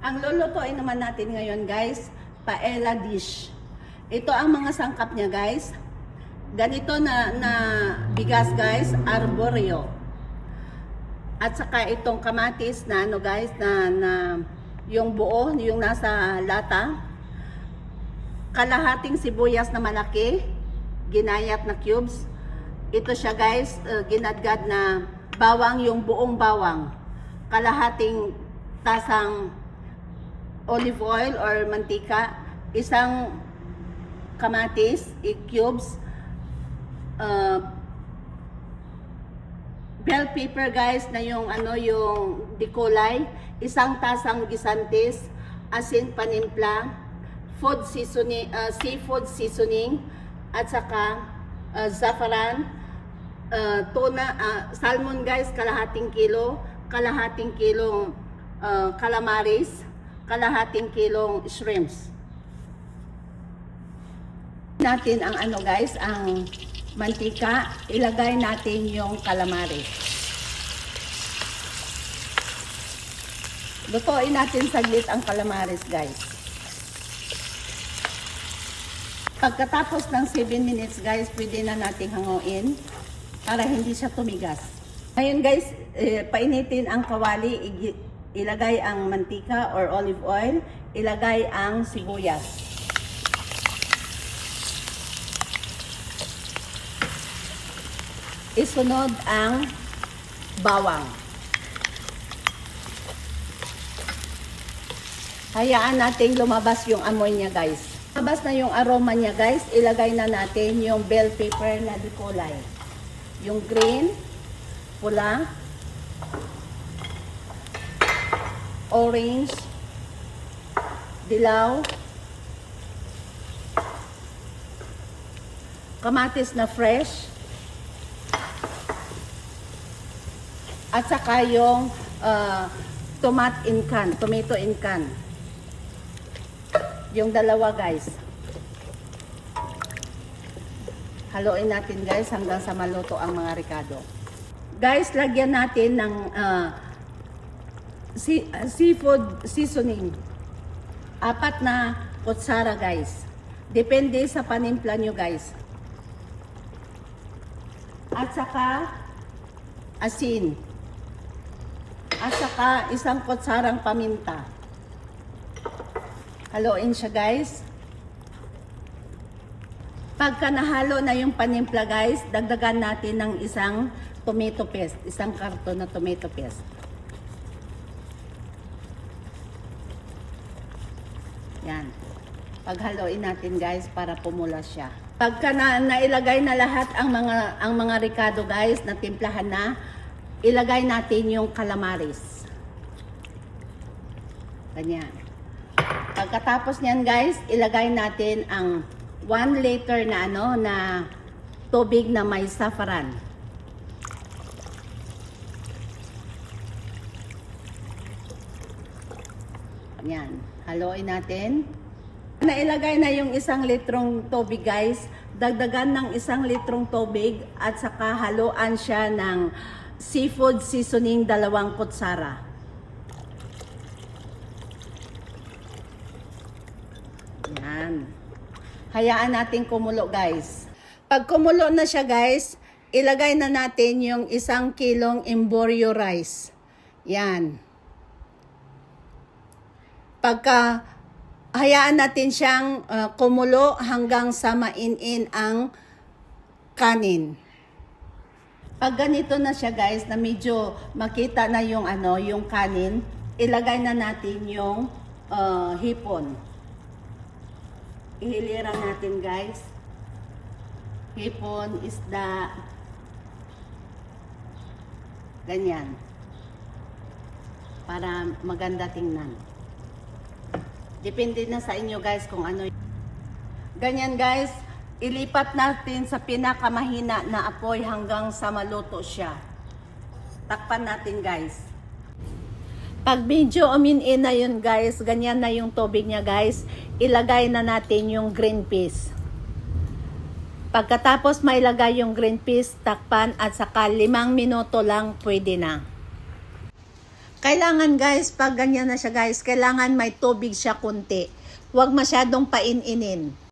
Ang lulutuin naman natin ngayon guys, paella dish. Ito ang mga sangkap niya guys. Ganito na bigas guys, arborio. At saka itong kamatis na ano guys, na yung buo, yung nasa lata. Kalahating sibuyas na malaki, ginayat na cubes. Ito siya guys, ginadgad na bawang, yung buong bawang. Kalahating tasang olive oil or mantika, isang kamatis, cubes, bell pepper guys na yung yung dikulay, isang tasang gisantes, asin panimpla, food seasoning, seafood seasoning, at saka saffron, tuna, salmon guys, kalahating kilong calamaris, kalahating kilong shrimps. Natin ang guys, ang mantika, ilagay natin yung calamaris. Lutuin natin saglit ang calamaris guys. Pagkatapos ng 7 minutes guys, pwede na nating hanguin para hindi siya tumigas. Ngayon guys, painitin ang kawali, ilagay ang mantika or olive oil, ilagay ang sibuyas. Isunod ang bawang. Hayaan natin lumabas yung amoy niya guys. Lumabas na yung aroma niya guys, ilagay na natin yung bell pepper na dikulay. Yung green, pula, orange, dilaw, kamatis na fresh, at saka yung tomato in can. Yung dalawa guys. Haluin natin guys hanggang sa maluto ang mga ricado. Guys, lagyan natin ng seafood seasoning. 4 na kutsara guys. Depende sa panimpla nyo guys. At saka asin. At saka isang kutsarang paminta. Haluin siya guys. Pagka nahalo na yung panimpla guys, dagdagan natin ng isang tomato paste. Isang karton na tomato paste. Yan. Paghaluin natin guys para pumula siya. Pagka nailagay na lahat ang mga ricado guys, na timplahan na, ilagay natin yung calamaris. Ganyan. Pagkatapos niyan guys, ilagay natin ang 1 liter na na tubig na may saffron. Yan. Haluin natin. Nailagay na yung 1 litrong tubig guys. Dagdagan ng 1 litrong tubig at saka haluan siya ng seafood seasoning 2 kutsara. Yan. Hayaan natin kumulo guys. Pag kumulo na siya guys, ilagay na natin yung 1 kilong emborio rice. Yan. Pagka hayaan natin siyang kumulo hanggang sa mainin ang kanin. Pag ganito na siya guys, na medyo makita na yung yung kanin, ilagay na natin yung hipon. Ihiliran natin guys. Hipon, isda. Ganyan. Para maganda tingnan. Depende na sa inyo guys kung ano. Ganyan guys, ilipat natin sa pinakamahina na apoy hanggang sa maluto siya. Takpan natin guys. Pag medyo umin-in na yun guys, ganyan na yung tubig niya guys, ilagay na natin yung green peas. Pagkatapos mailagay yung green peas, takpan at saka 5 minuto lang pwede na. Kailangan guys, pag ganyan na siya guys, kailangan may tubig siya kunti. Huwag masyadong paininin.